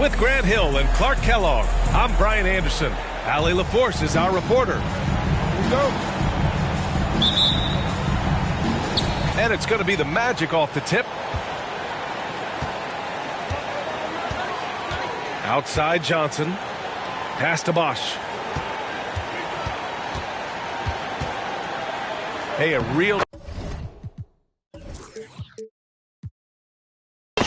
With Grant Hill and Clark Kellogg, I'm Brian Anderson. Allie LaForce is our reporter. Here we go. And it's going to be the Magic off the tip. Outside Johnson. Pass to Bosch. Hey, a real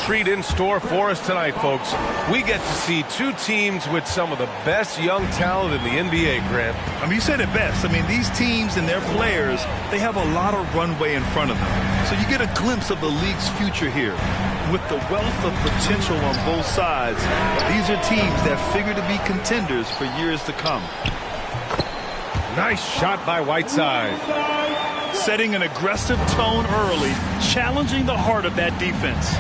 treat in store for us tonight, folks. We get to see two teams with some of the best young talent in the NBA, Grant. I mean, you said it best. I mean, these teams and their players, they have a lot of runway in front of them. So you get a glimpse of the league's future here. With the wealth of potential on both sides, these are teams that figure to be contenders for years to come. Nice shot by Whiteside. Setting an aggressive tone early, challenging the heart of that defense.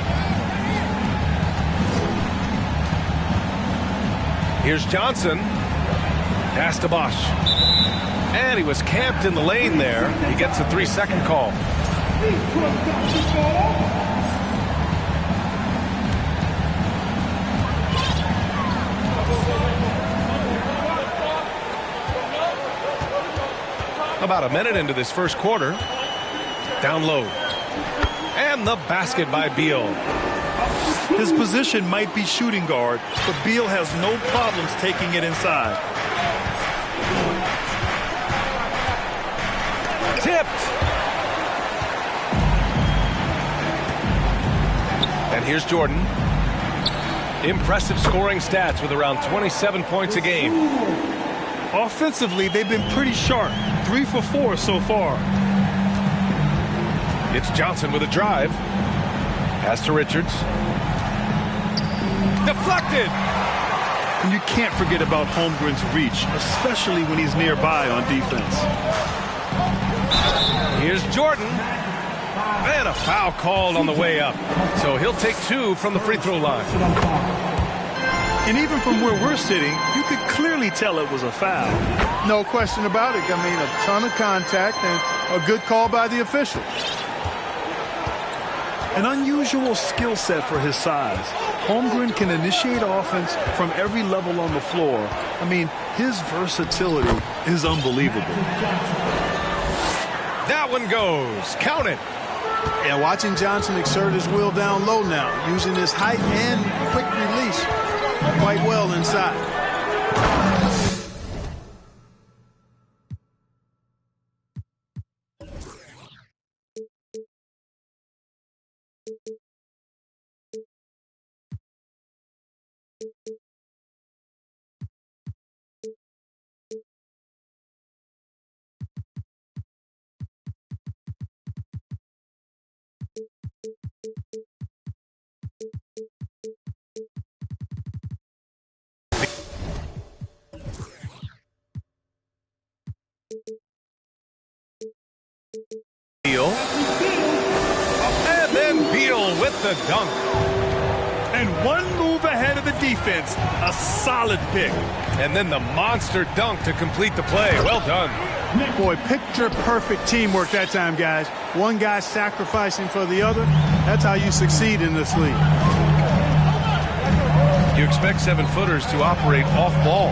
Here's Johnson. Pass to Bosch. And he was camped in the lane there. He gets a 3-second call. About a minute into this first quarter. Down low. And the basket by Beal. His position might be shooting guard, but Beal has no problems taking it inside. Tipped. And here's Jordan. Impressive scoring stats with around 27 points a game. Offensively, they've been pretty sharp. 3 for 4 so far. It's Johnson with a drive. Pass to Richards. Deflected. And you can't forget about Holmgren's reach, especially when he's nearby on defense. Here's Jordan. And a foul called on the way up. So he'll take 2 from the free throw line. And even from where we're sitting, you could clearly tell it was a foul. No question about it. I mean, a ton of contact and a good call by the official. An unusual skill set for his size. Holmgren can initiate offense from every level on the floor. I mean, his versatility is unbelievable. That one goes. Count it. And watching Johnson exert his will down low now, using his height and quick release quite well inside. Beal. And then Beal with the dunk. And one move ahead of the defense, a solid pick. And then the monster dunk to complete the play. Well done. Boy, picture-perfect teamwork that time, guys. One guy sacrificing for the other. That's how you succeed in this league. You expect 7-footers to operate off ball,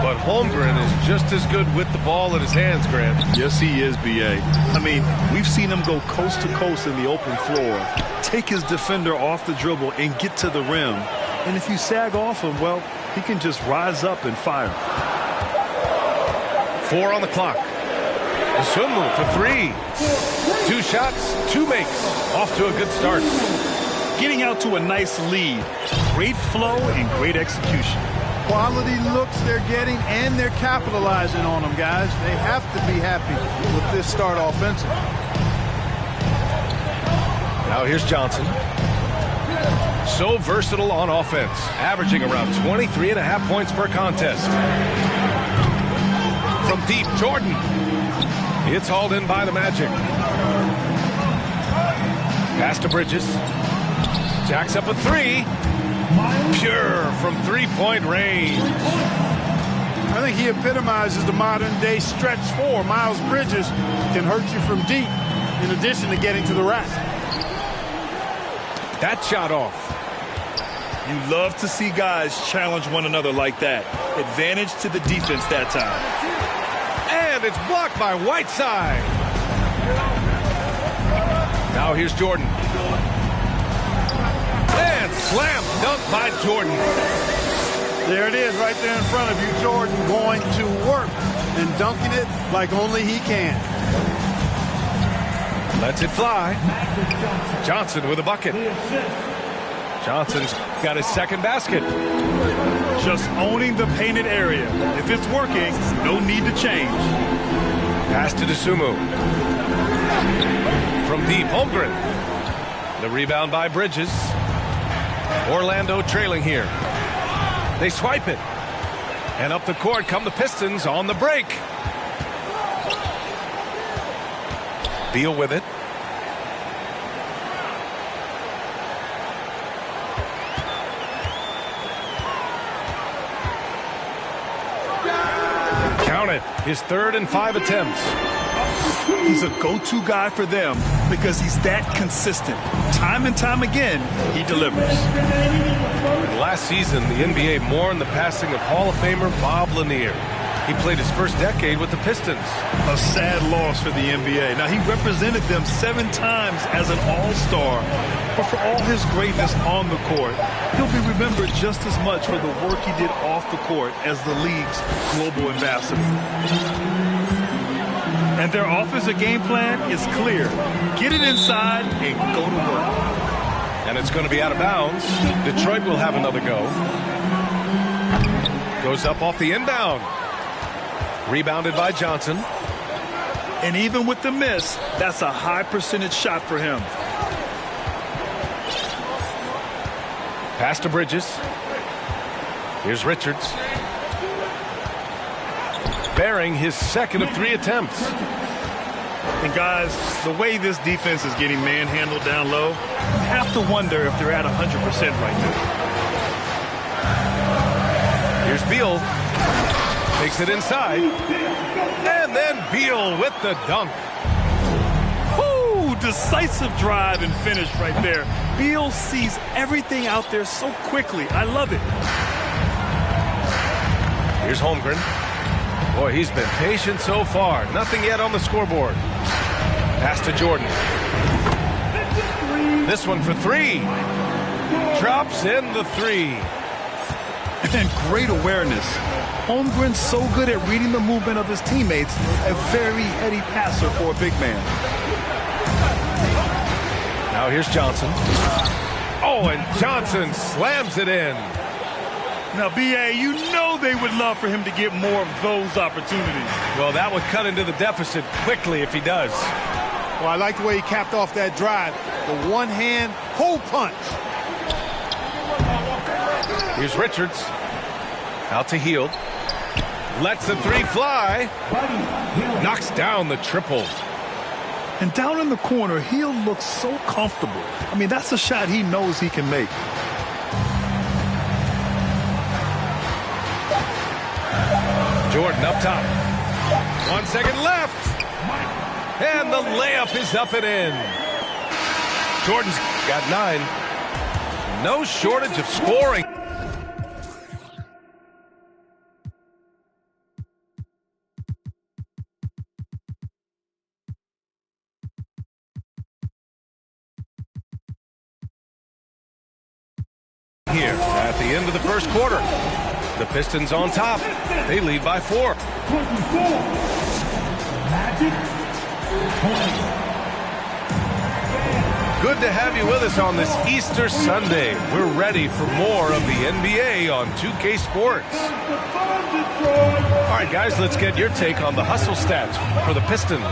but Holmgren is just as good with the ball in his hands, Grant. Yes, he is, B.A. I mean, we've seen him go coast to coast in the open floor, take his defender off the dribble and get to the rim. And if you sag off him, well, he can just rise up and fire. 4 on the clock. Sunmu for 3. 2 shots, 2 makes. Off to a good start. Getting out to a nice lead. Great flow and great execution. Quality looks they're getting, and they're capitalizing on them, guys. They have to be happy with this start offensively. Now here's Johnson. So versatile on offense, averaging around 23.5 points per contest. From deep, Jordan. It's hauled in by the Magic. Pass to Bridges. Jacks up a 3. Pure from three-point range. I think he epitomizes the modern-day stretch 4. Miles Bridges can hurt you from deep, in addition to getting to the rack. That shot off. You love to see guys challenge one another like that. Advantage to the defense that time. And it's blocked by Whiteside. Now here's Jordan. And slam dunk by Jordan. There it is right there in front of you. Jordan going to work and dunking it like only he can. Lets it fly. Johnson with a bucket. Johnson's got his second basket. Just owning the painted area. If it's working, no need to change. Pass to Dosunmu. From deep, Holmgren. The rebound by Bridges. Orlando trailing here. They swipe it. And up the court come the Pistons on the break. Beal with it. Count it. His 3rd and 5 attempts. He's a go-to guy for them because he's that consistent. Time and time again, he delivers. Last season, the NBA mourned the passing of Hall of Famer Bob Lanier. He played his first decade with the Pistons. A sad loss for the NBA. Now, he represented them 7 times as an all-star. But for all his greatness on the court, he'll be remembered just as much for the work he did off the court as the league's global ambassador. And their offensive game plan is clear. Get it inside and go to work. And it's going to be out of bounds. Detroit will have another go. Goes up off the inbound. Rebounded by Johnson. And even with the miss, that's a high percentage shot for him. Pass to Bridges. Here's Richards. Bearing his second of 3 attempts. And guys, the way this defense is getting manhandled down low, you have to wonder if they're at 100% right now. Here's Beal. Takes it inside. And then Beal with the dunk. Woo! Decisive drive and finish right there. Beal sees everything out there so quickly. I love it. Here's Holmgren. Boy, he's been patient so far. Nothing yet on the scoreboard. Pass to Jordan. This one for 3. Drops in the 3. And great awareness. Holmgren's so good at reading the movement of his teammates. A very heady passer for a big man. Now here's Johnson. Oh, and Johnson slams it in. Now, B.A., you know they would love for him to get more of those opportunities. Well, that would cut into the deficit quickly if he does. Well, I like the way he capped off that drive. The one-hand hole punch. Here's Richards. Out to Hield. Lets the three fly. Knocks down the triple. And down in the corner, Hield looks so comfortable. I mean, that's a shot he knows he can make. Jordan up top. 1 second left. And the layup is up and in. Jordan's got 9. No shortage of scoring. Here at the end of the first quarter. The Pistons on top. They lead by 4. 24. Magic. 20. Good to have you with us on this Easter Sunday. We're ready for more of the NBA on 2K Sports. All right, guys, let's get your take on the hustle stats for the Pistons.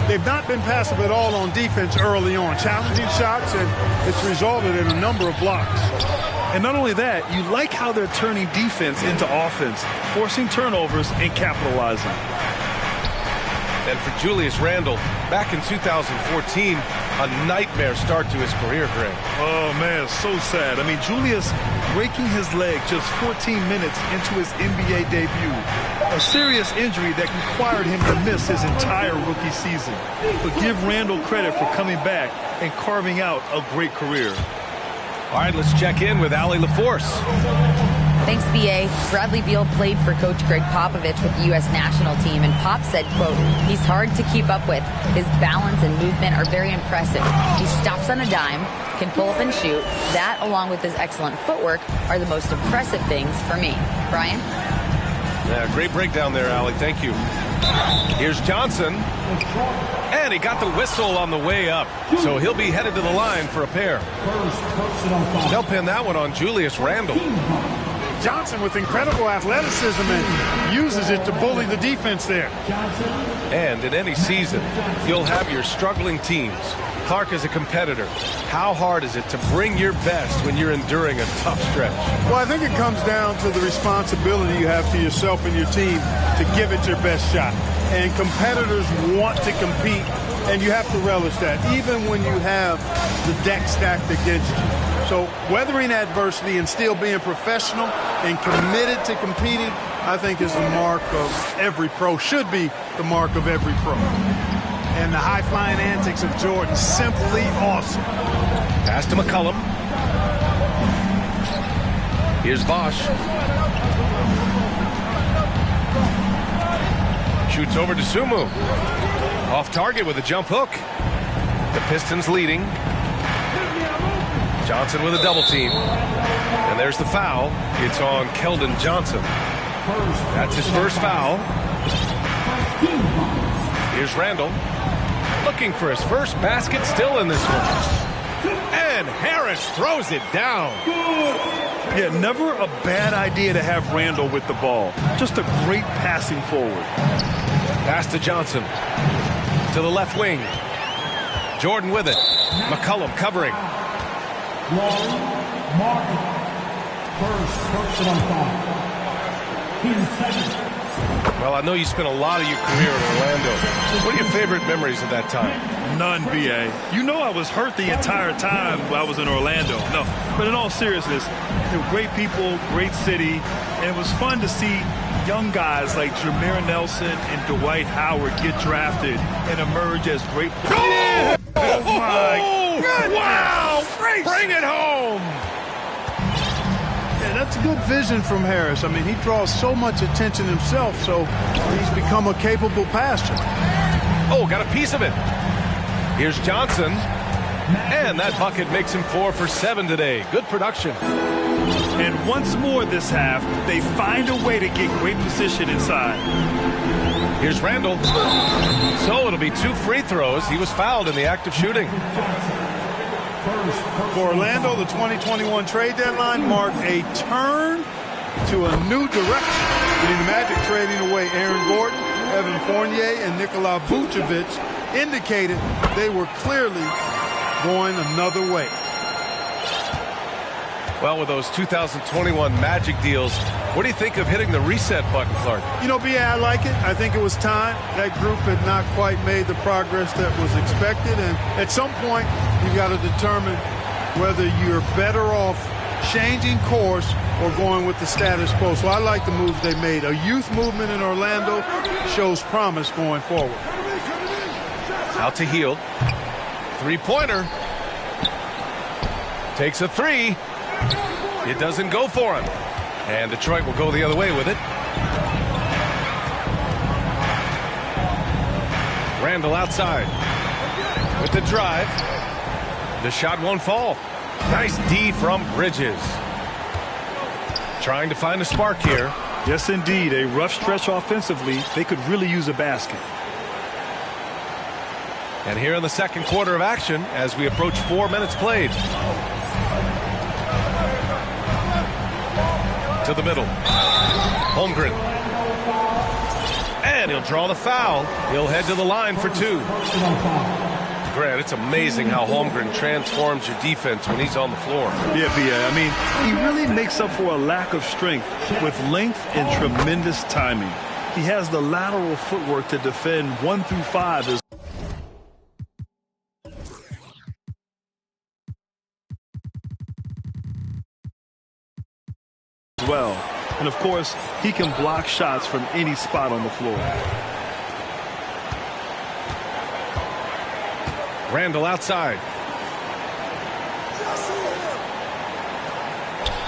They've not been passive at all on defense early on. Challenging shots, and it's resulted in a number of blocks. And not only that, you like how they're turning defense into offense, forcing turnovers and capitalizing. And for Julius Randle, back in 2014, a nightmare start to his career, Greg. Oh, man, so sad. I mean, Julius breaking his leg just 14 minutes into his NBA debut. A serious injury that required him to miss his entire rookie season. But give Randle credit for coming back and carving out a great career. All right, let's check in with Allie LaForce. Thanks, B.A. Bradley Beal played for Coach Greg Popovich with the U.S. national team, and Pop said, quote, he's hard to keep up with. His balance and movement are very impressive. He stops on a dime, can pull up and shoot. That, along with his excellent footwork, are the most impressive things for me. Brian? Yeah, great breakdown there, Allie. Thank you. Here's Johnson. And he got the whistle on the way up. So he'll be headed to the line for a pair. They'll pin that one on Julius Randle. Johnson with incredible athleticism and uses it to bully the defense there. And in any season, you'll have your struggling teams. Clark is a competitor. How hard is it to bring your best when you're enduring a tough stretch? Well, I think it comes down to the responsibility you have to yourself and your team to give it your best shot. And competitors want to compete, and you have to relish that, even when you have the deck stacked against you. So weathering adversity and still being professional and committed to competing, I think is the mark of every pro, should be the mark of every pro. And the high-flying antics of Jordan, simply awesome. Pass to McCollum. Here's Bosch. Shoots over to Sumu. Off target with a jump hook. The Pistons leading. Johnson with a double team. And there's the foul. It's on Keldon Johnson. That's his first foul. Here's Randle. Looking for his first basket, still in this one. And Harris throws it down. Yeah, never a bad idea to have Randle with the ball. Just a great passing forward. Pass to Johnson. To the left wing. Jordan with it. McCollum covering. Martin. First personal foul. Team second. Well, I know you spent a lot of your career in Orlando. What are your favorite memories of that time? None, B.A. You know I was hurt the entire time I was in Orlando. No, but in all seriousness, they were great people, great city, and it was fun to see young guys like Jameer Nelson and Dwight Howard get drafted and emerge as great players. Oh, my goodness. Wow! Bring it home! Yeah, that's a good vision from Harris. I mean, he draws so much attention himself, so he's become a capable passer. Oh, got a piece of it. Here's Johnson. And that bucket makes him 4 for 7 today. Good production. And once more this half, they find a way to get great position inside. Here's Randle. So it'll be 2 free throws. He was fouled in the act of shooting. For Orlando, the 2021 trade deadline marked a turn to a new direction. The Magic trading away Aaron Gordon, Evan Fournier, and Nikola Vucevic indicated they were clearly going another way. Well, with those 2021 Magic deals, what do you think of hitting the reset button, Clark? You know, B.A., I like it. I think it was time. That group had not quite made the progress that was expected. And at some point, you got to determine whether you're better off changing course or going with the status quo. So I like the moves they made. A youth movement in Orlando shows promise going forward. Out to Hield. Three-pointer. Takes a three. It doesn't go for him. And Detroit will go the other way with it. Randall outside. With the drive. The shot won't fall. Nice D from Bridges. Trying to find a spark here. Yes, indeed. A rough stretch offensively. They could really use a basket. And here in the second quarter of action as we approach 4 minutes played. To the middle. Holmgren. And he'll draw the foul. He'll head to the line for two. Grant, it's amazing how Holmgren transforms your defense when he's on the floor. Yeah, B.A. I mean, he really makes up for a lack of strength with length and tremendous timing. He has the lateral footwork to defend 1 through 5 as well. And, of course, he can block shots from any spot on the floor. Randall outside.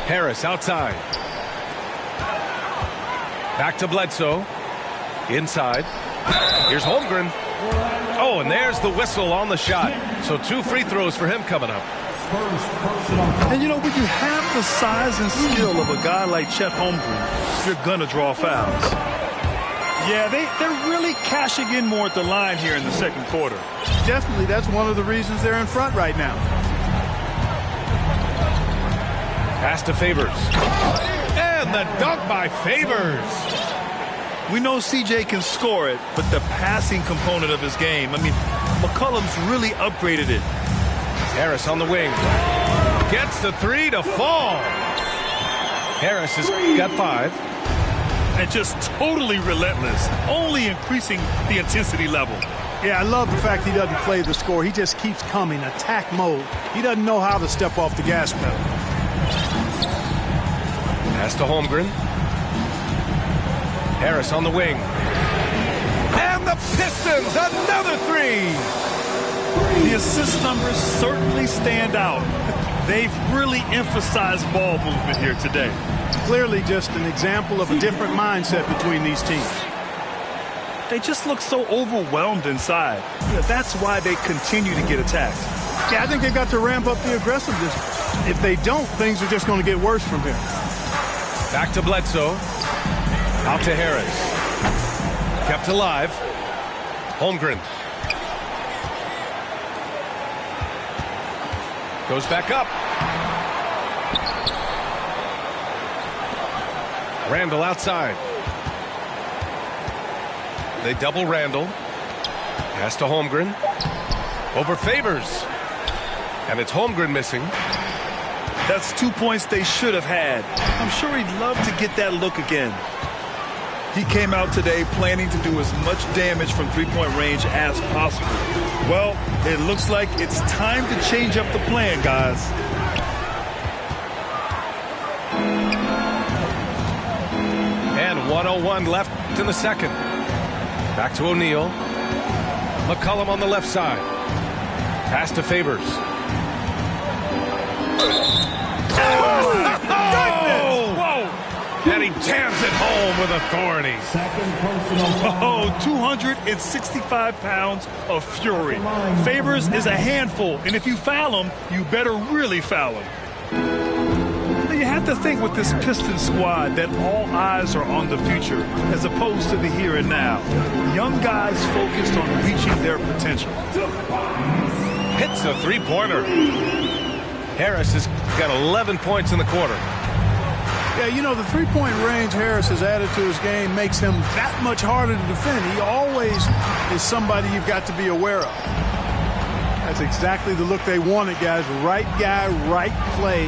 Harris outside. Back to Bledsoe. Inside. Here's Holmgren. Oh, and there's the whistle on the shot. So 2 free throws for him coming up. And, you know, when you have the size and skill of a guy like Chet Holmgren, you're going to draw fouls. Yeah, they're really cashing in more at the line here in the second quarter. Definitely, that's one of the reasons they're in front right now. Pass to Favors. And the dunk by Favors. We know CJ can score it, but the passing component of his game, I mean, McCollum's really upgraded it. Harris on the wing. Gets the three to fall. Harris has got 5. And just totally relentless, only increasing the intensity level. Yeah, I love the fact he doesn't play the score. He just keeps coming, attack mode. He doesn't know how to step off the gas pedal. Pass to Holmgren. Harris on the wing. And the Pistons, another 3. The assist numbers certainly stand out. They've really emphasized ball movement here today. Clearly just an example of a different mindset between these teams. They just look so overwhelmed inside. That's why they continue to get attacked. Yeah, I think they've got to ramp up the aggressiveness. If they don't, things are just going to get worse from here. Back to Bledsoe. Out to Harris. Kept alive. Holmgren. Goes back up. Randall outside. They double Randall. Pass to Holmgren. Over Favors. And it's Holmgren missing. That's 2 points they should have had. I'm sure he'd love to get that look again. He came out today planning to do as much damage from three-point range as possible. Well, it looks like it's time to change up the plan, guys. And 1:01 left in the second. Back to O'Neal. McCollum on the left side. Pass to Favors. And he jams it home with authority. Oh, 265 pounds of fury. Favors is a handful, and if you foul him, you better really foul him. You have to think with this Pistons squad that all eyes are on the future as opposed to the here and now. Young guys focused on reaching their potential. Hits a three-pointer. Harris has got 11 points in the quarter. Yeah, you know, the three-point range Harris has added to his game makes him that much harder to defend. He always is somebody you've got to be aware of. That's exactly the look they wanted, guys. Right guy, right play,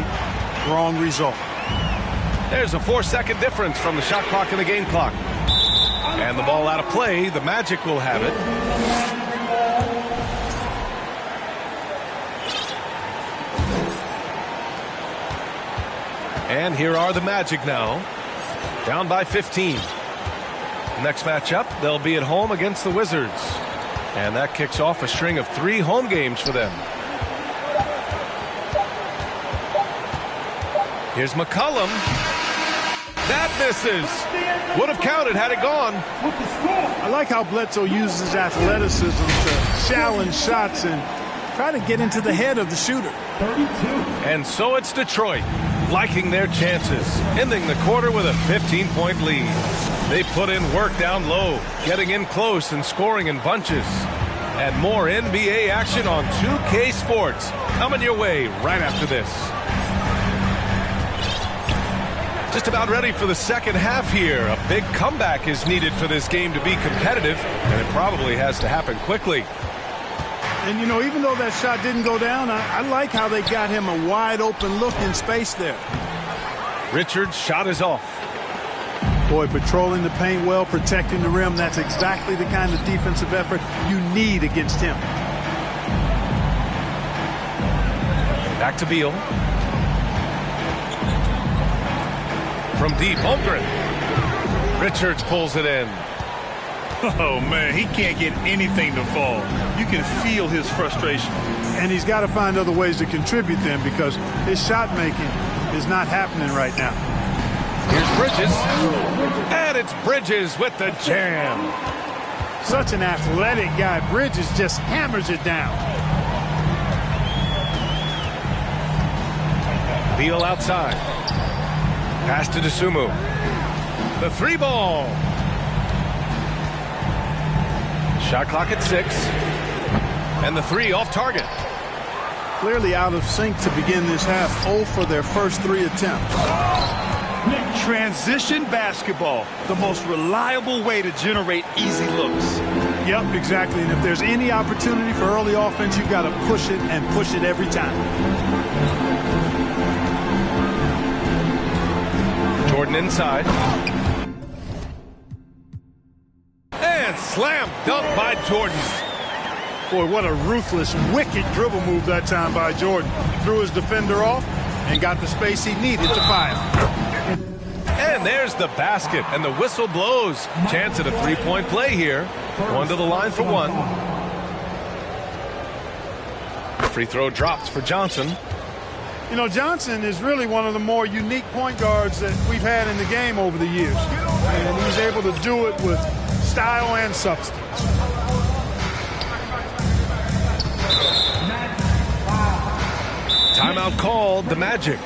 wrong result. There's a 4-second difference from the shot clock and the game clock. And the ball out of play. The Magic will have it. And here are the Magic now. Down by 15. Next matchup, they'll be at home against the Wizards. And that kicks off a string of 3 home games for them. Here's McCollum. That misses. Would have counted had it gone. I like how Bledsoe uses his athleticism to challenge shots and try to get into the head of the shooter. 32. And so it's Detroit, liking their chances, ending the quarter with a 15-point lead. They put in work down low, getting in close and scoring in bunches. And more NBA action on 2K Sports coming your way right after this. Just about ready for the second half here. A big comeback is needed for this game to be competitive, and it probably has to happen quickly. And, you know, even though that shot didn't go down, I like how they got him a wide-open look in space there. Richard's shot is off. Boy, patrolling the paint well, protecting the rim, that's exactly the kind of defensive effort you need against him. Back to Beal. From deep, Holmgren. Richards pulls it in. Oh, man, he can't get anything to fall. You can feel his frustration. And he's got to find other ways to contribute then because his shot making is not happening right now. Here's Bridges. And it's Bridges with the jam. Such an athletic guy. Bridges just hammers it down. Beal outside. Pass to Dosunmu. The 3 ball. Shot clock at 6. And the 3 off target. Clearly out of sync to begin this half. 0 for their first 3 attempts. Transition basketball, the most reliable way to generate easy looks. Yep, exactly. And if there's any opportunity for early offense, you've got to push it and push it every time. Jordan inside. And slam dunk by Jordan. Boy, what a ruthless, wicked dribble move that time by Jordan. Threw his defender off and got the space he needed to fire. And there's the basket, and the whistle blows. Chance at a 3-point play here. One to the line for 1. Free throw dropped for Johnson. You know, Johnson is really one of the more unique point guards that we've had in the game over the years. And he's able to do it with style and substance. Timeout called, the Magic.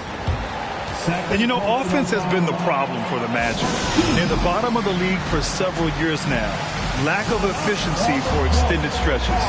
And, you know, offense has been the problem for the Magic. Near the bottom of the league for several years now. Lack of efficiency for extended stretches.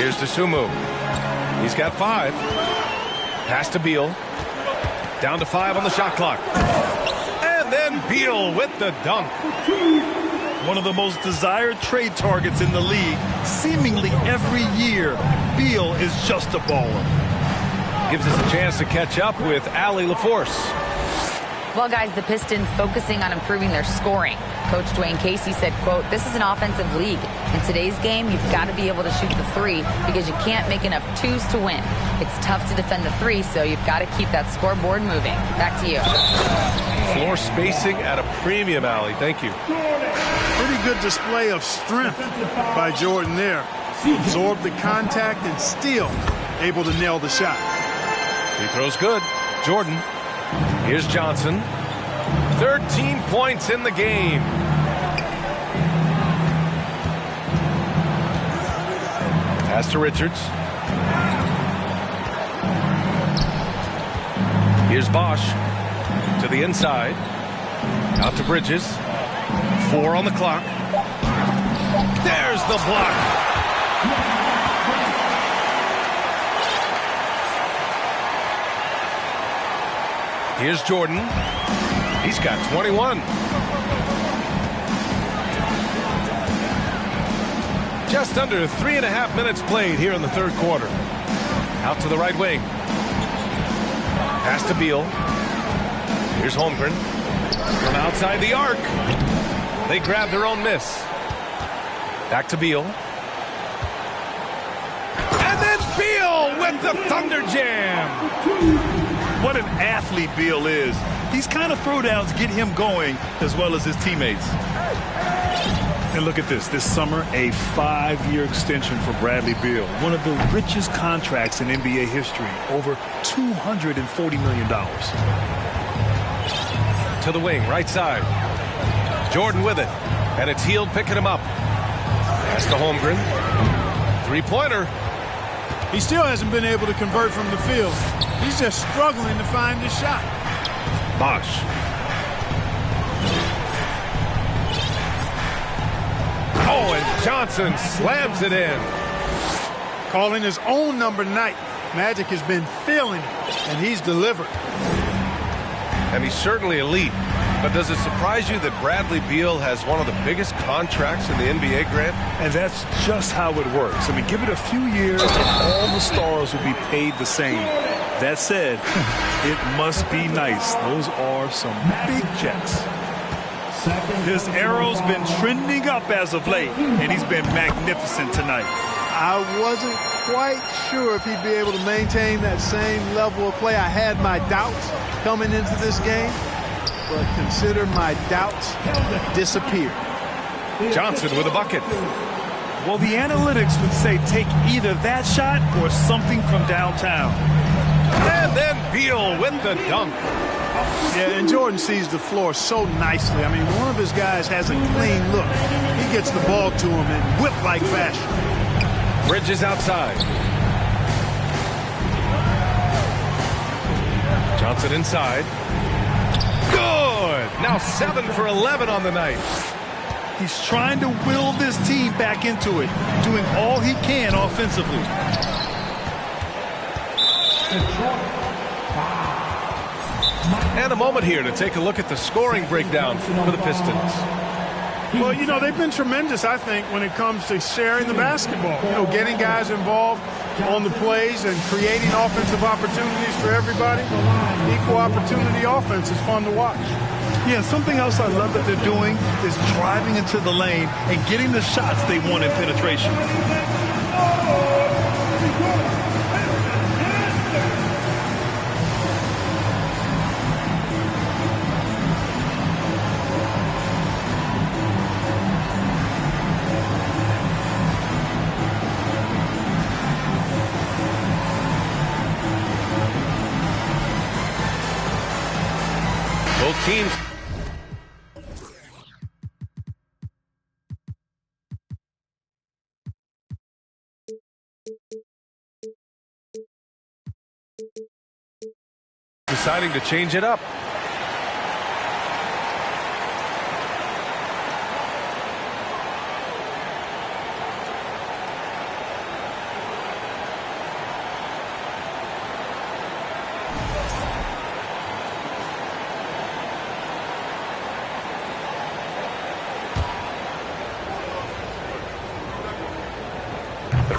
Here's Sumu. He's got 5. Pass to Beal. Down to 5 on the shot clock. And then Beal with the dunk. One of the most desired trade targets in the league. Seemingly every year, Beal is just a baller. Gives us a chance to catch up with Allie LaForce. Well, guys, the Pistons focusing on improving their scoring. Coach Dwayne Casey said, quote, "This is an offensive league. In today's game, you've got to be able to shoot the 3 because you can't make enough 2s to win. It's tough to defend the 3, so you've got to keep that scoreboard moving." Back to you. Floor spacing at a premium, Allie. Thank you. Pretty good display of strength by Jordan there. Absorbed the contact and still able to nail the shot. Free throw's good. Jordan. Here's Johnson. 13 points in the game. Pass to Richards. Here's Bosch to the inside. Out to Bridges. 4 on the clock. There's the block. Here's Jordan. He's got 21. Just under 3.5 minutes played here in the third quarter. Out to the right wing. Pass to Beal. Here's Holmgren. From outside the arc. They grab their own miss. Back to Beal. And then Beal with the Thunder Jam. What an athlete Beal is. These kind of throwdowns get him going as well as his teammates. And look at this. This summer, a 5-year extension for Bradley Beal. One of the richest contracts in NBA history. Over $240 million. To the wing, right side. Jordan with it. And it's Hield picking him up. Pass to Holmgren. 3-pointer. He still hasn't been able to convert from the field. He's just struggling to find his shot. Bosch. Oh, and Johnson slams it in. Calling his own number night. Magic has been feeling it, and he's delivered. And he's certainly elite. But does it surprise you that Bradley Beal has one of the biggest contracts in the NBA, Grant? And that's just how it works. I mean, give it a few years and all the stars will be paid the same. That said, it must be nice. Those are some big checks. His arrow's been trending up as of late, and he's been magnificent tonight. I wasn't quite sure if he'd be able to maintain that same level of play. I had my doubts coming into this game, but consider my doubts disappeared. Johnson with a bucket. Well, the analytics would say take either that shot or something from downtown. And then Beal with the dunk. Yeah, and Jordan sees the floor so nicely. I mean, one of his guys has a clean look. He gets the ball to him in whip-like fashion. Bridges outside. Johnson inside. Good. Now 7 for 11 on the night. He's trying to will this team back into it, doing all he can offensively. And a moment here to take a look at the scoring breakdown for the Pistons. Well, you know, they've been tremendous, I think, when it comes to sharing the basketball. You know, getting guys involved on the plays and creating offensive opportunities for everybody. Equal opportunity offense is fun to watch. Yeah, something else I love that they're doing is driving into the lane and getting the shots they want in penetration. Both teams. Deciding to change it up.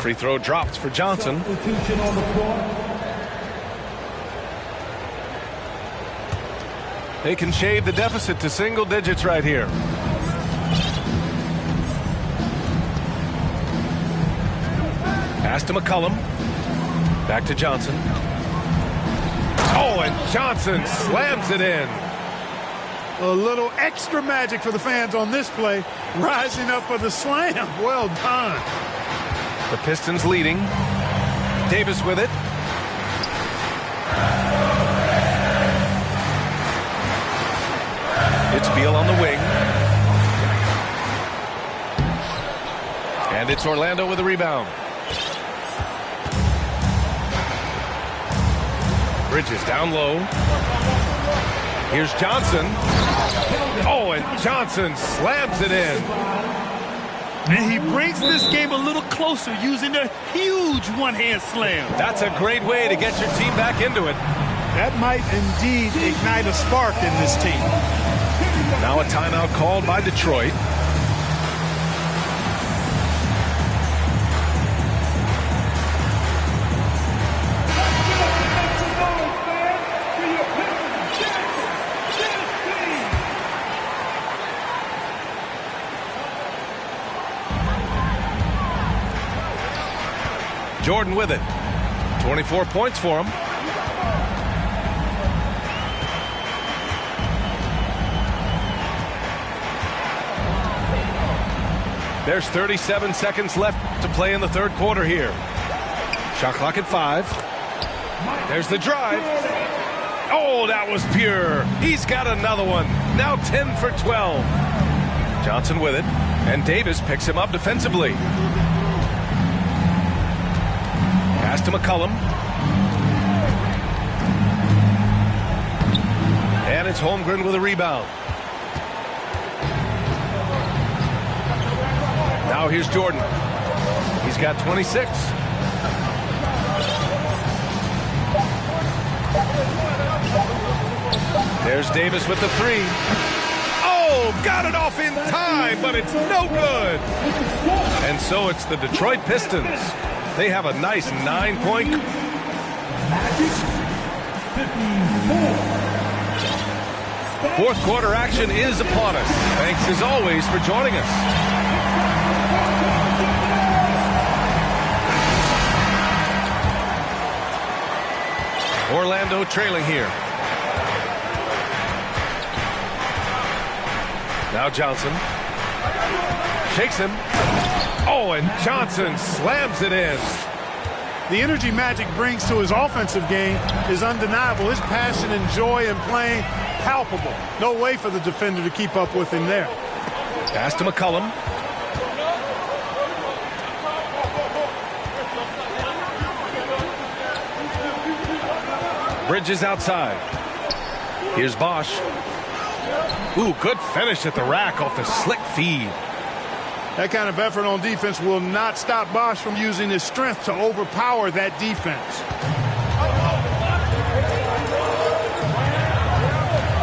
Free throw drops for Johnson. Substitution on the floor. They can shade the deficit to single digits right here. Pass to McCollum. Back to Johnson. Oh, and Johnson slams it in. A little extra magic for the fans on this play. Rising up for the slam. Well done. The Pistons leading. Davis with it. It's Beal on the wing. And it's Orlando with the rebound. Bridges down low. Here's Johnson. Oh, and Johnson slams it in. And he brings this game a little closer using a huge one-hand slam. That's a great way to get your team back into it. That might indeed ignite a spark in this team. Now a timeout called by Detroit. Jordan with it. 24 points for him. There's 37 seconds left to play in the third quarter here. Shot clock at 5. There's the drive. Oh, that was pure. He's got another one. Now 10 for 12. Johnson with it. And Davis picks him up defensively. Pass to McCollum. And it's Holmgren with a rebound. Now here's Jordan. He's got 26. There's Davis with the 3. Oh, got it off in time, but it's no good. And so it's the Detroit Pistons. They have a nice 9-point. Fourth quarter action is upon us. Thanks as always for joining us. Orlando trailing here. Now Johnson shakes him. Oh, and Johnson slams it in. The energy Magic brings to his offensive game is undeniable. His passion and joy in playing, palpable. No way for the defender to keep up with him there. Pass to McCollum. Bridges outside. Here's Bosch. Ooh, good finish at the rack off the slick feed. That kind of effort on defense will not stop Bosch from using his strength to overpower that defense.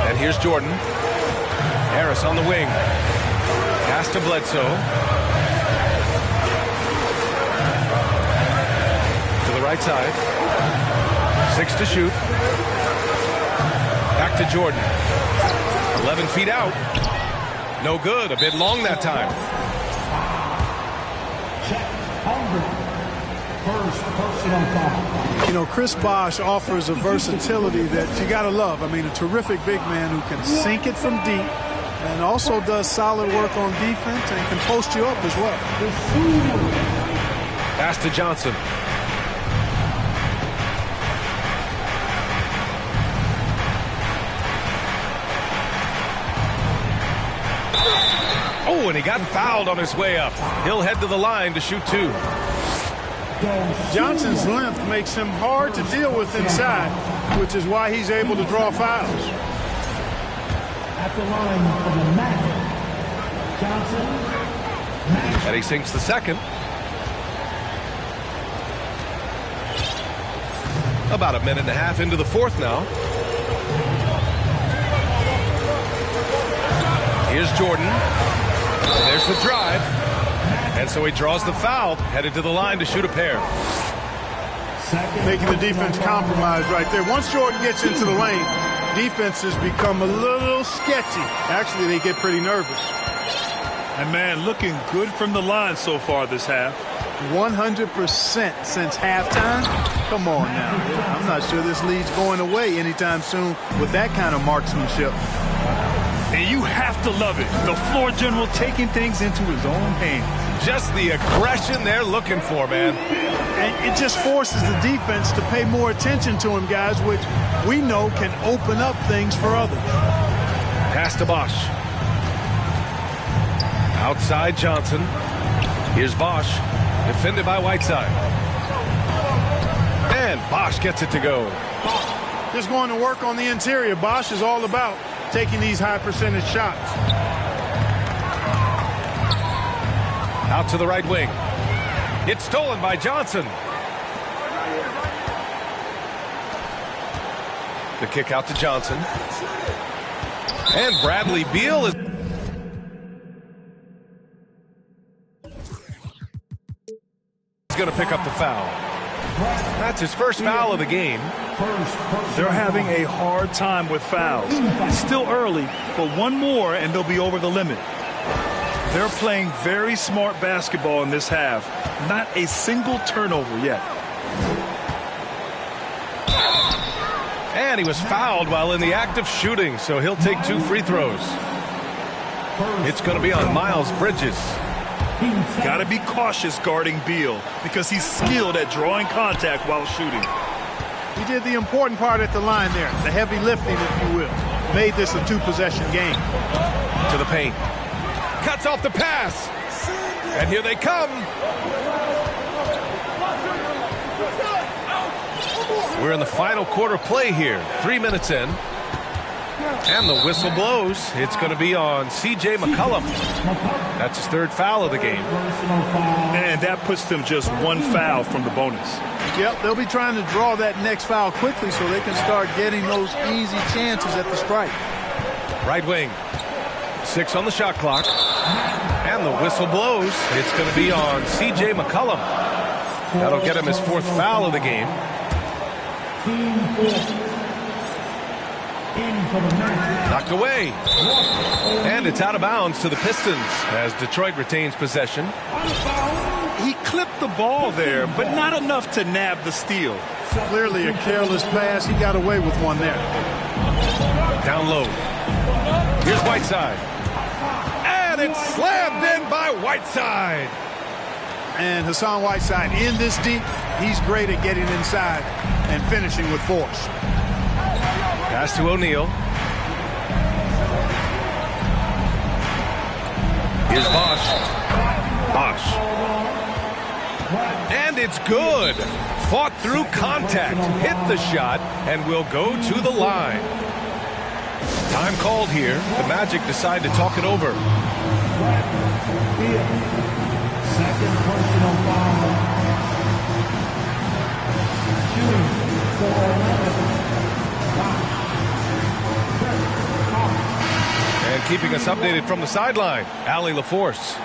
And here's Jordan. Harris on the wing. Pass to Bledsoe. To the right side. 6 to shoot. Back to Jordan. 11 feet out. No good. A bit long that time. First personal foul. You know, Chris Bosh offers a versatility that you got to love. I mean, a terrific big man who can sink it from deep and also does solid work on defense and can post you up as well. Pass to Johnson. Oh, and he got fouled on his way up. He'll head to the line to shoot 2. Johnson's length makes him hard to deal with inside, which is why he's able to draw fouls. At the line for the Magic, Johnson. And he sinks the second. About a minute and a half into the fourth now. Here's Jordan. There's the drive. And so he draws the foul, headed to the line to shoot a pair. Making the defense compromise right there. Once Jordan gets into the lane, defenses become a little sketchy. Actually, they get pretty nervous. And, man, looking good from the line so far this half. 100% since halftime. Come on now. I'm not sure this lead's going away anytime soon with that kind of marksmanship. And you have to love it. The floor general taking things into his own hands. Just the aggression they're looking for, man. And it just forces the defense to pay more attention to him, guys, which we know can open up things for others. Pass to Bosch. Outside Johnson. Here's Bosch. Defended by Whiteside. And Bosch gets it to go. Just going to work on the interior. Bosch is all about taking these high percentage shots. Out to the right wing. It's stolen by Johnson. The kick out to Johnson. And Bradley Beal is going to pick up the foul. That's his first foul of the game. They're having a hard time with fouls. It's still early, but one more and they'll be over the limit. They're playing very smart basketball in this half. Not a single turnover yet. And he was fouled while in the act of shooting, so he'll take 2 free throws. It's going to be on Miles Bridges. Got to be cautious guarding Beal because he's skilled at drawing contact while shooting. He did the important part at the line there, the heavy lifting, if you will. Made this a 2-possession game. To the paint. Cuts off the pass. And here they come. We're in the final quarter play here. 3 minutes in. And the whistle blows. It's going to be on C.J. McCollum. That's his 3rd foul of the game. And that puts them just 1 foul from the bonus. Yep, they'll be trying to draw that next foul quickly so they can start getting those easy chances at the strike. Right wing. 6 on the shot clock. And the whistle blows. It's going to be on C.J. McCollum. That'll get him his 4th foul of the game. Knocked away. And it's out of bounds to the Pistons as Detroit retains possession. He clipped the ball there, but not enough to nab the steal. Clearly a careless pass. He got away with one there. Down low. Here's Whiteside. And it's slammed in by Whiteside. And Hassan Whiteside in this deep, he's great at getting inside and finishing with force. Pass to O'Neal. Here's Bosch. Bosch. And it's good. Fought through contact, hit the shot, and will go to the line. Time called here. The Magic decide to talk it over. Second personal foul. Shooting for 11. And keeping us updated from the sideline, Allie LaForce.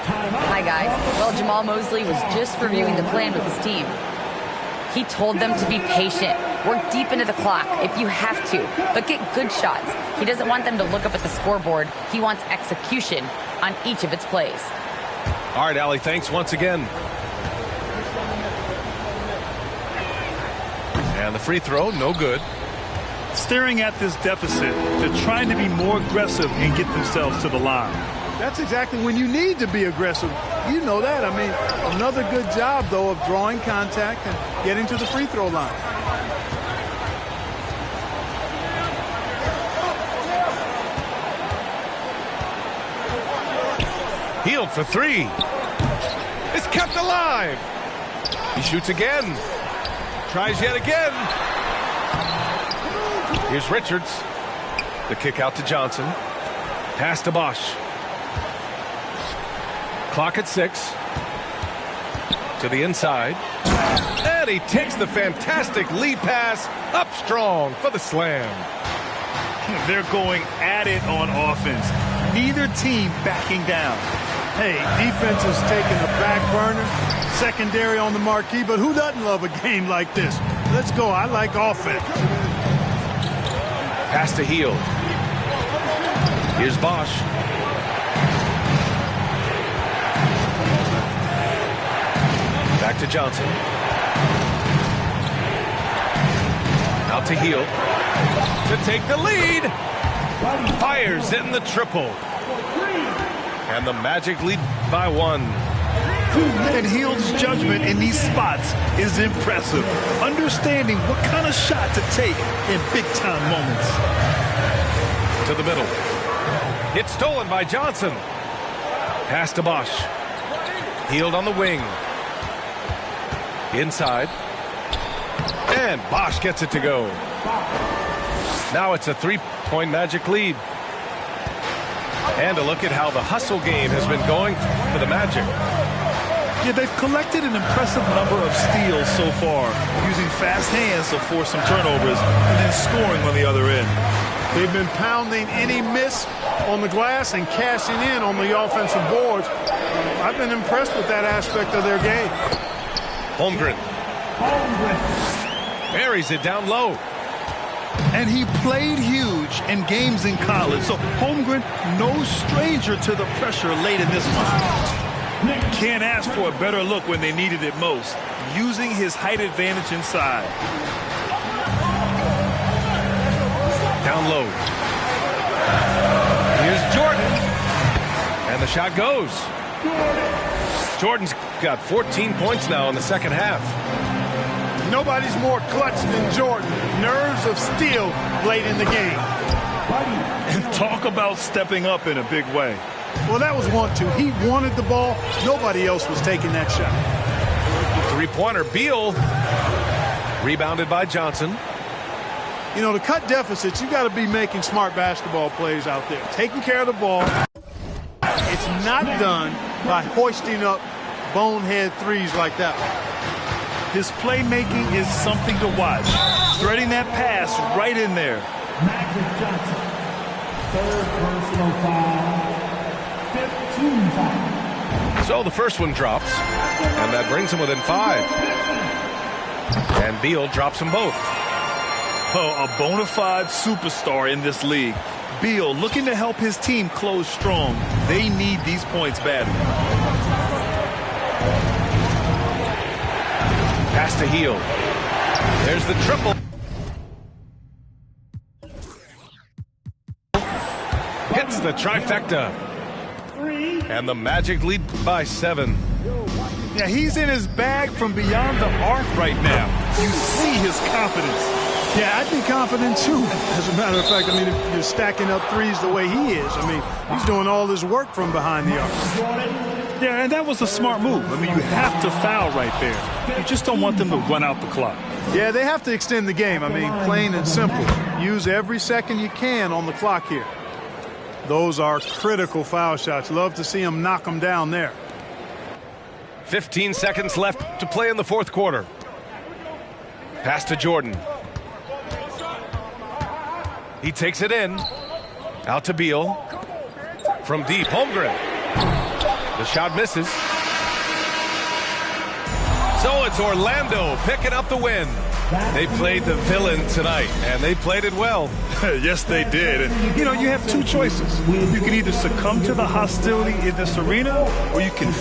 Hi, guys. Well, Jamal Mosley was just reviewing the plan with his team. He told them to be patient, work deep into the clock if you have to, but get good shots. He doesn't want them to look up at the scoreboard. He wants execution on each of its plays. All right, Allie, thanks once again. And the free throw, no good. Staring at this deficit, they're trying to be more aggressive and get themselves to the line. That's exactly when you need to be aggressive. You know that. I mean, another good job, though, of drawing contact and getting to the free throw line. Healed for 3. It's kept alive. He shoots again. Tries yet again. Here's Richards. The kick out to Johnson. Pass to Bosch. Clock at 6. To the inside. And he takes the fantastic lead pass up strong for the slam. They're going at it on offense. Neither team backing down. Hey, defense is taking a back burner, secondary on the marquee, but who doesn't love a game like this? Let's go. I like offense. Pass to Heel. Here's Bosch. Back to Johnson. Out to Heel. To take the lead. Fires in the triple. And the Magic lead by 1. And Hield's judgment in these spots is impressive. Understanding what kind of shot to take in big-time moments. To the middle. It's stolen by Johnson. Pass to Bosch. Hield on the wing. Inside. And Bosch gets it to go. Now it's a 3-point Magic lead. And a look at how the hustle game has been going for the Magic. Yeah, they've collected an impressive number of steals so far, using fast hands to force some turnovers and then scoring on the other end. They've been pounding any miss on the glass and cashing in on the offensive boards. I've been impressed with that aspect of their game. Holmgren. Buries it down low. And he played huge in games in college, so Holmgren, no stranger to the pressure late in this one. Can't ask for a better look when they needed it most, using his height advantage inside. Down low. Here's Jordan. And the shot goes. Jordan's got 14 points now in the second half. Nobody's more clutch than Jordan. Nerves of steel late in the game. And talk about stepping up in a big way. Well, that was 1-2. He wanted the ball. Nobody else was taking that shot. Three-pointer. Beal. Rebounded by Johnson. You know, to cut deficits, you got to be making smart basketball plays out there. Taking care of the ball. It's not done by hoisting up bonehead threes like that. His playmaking is something to watch. Threading that pass right in there. Magic Johnson. Third personal foul. 15 foul. So the first one drops, and that brings him within 5. And Beal drops them both. Oh, a bona fide superstar in this league. Beal looking to help his team close strong. They need these points badly. Pass to Heel. There's the triple. Hits the trifecta. And the Magic lead by 7. Yeah, he's in his bag from beyond the arc right now. You see his confidence. Yeah, I'd be confident too. As a matter of fact, I mean, if you're stacking up threes the way he is, I mean, he's doing all his work from behind the arc. Yeah, and that was a smart move. I mean, you have to foul right there. You just don't want them to run out the clock. Yeah, they have to extend the game. I mean, plain and simple. Use every second you can on the clock here. Those are critical foul shots. Love to see him knock them down there. 15 seconds left to play in the fourth quarter. Pass to Jordan. He takes it in. Out to Beal. From deep, Holmgren. The shot misses. So it's Orlando picking up the win. They played the villain tonight, and they played it well. Yes, they did. And, you know, you have two choices. You can either succumb to the hostility in this arena, or you can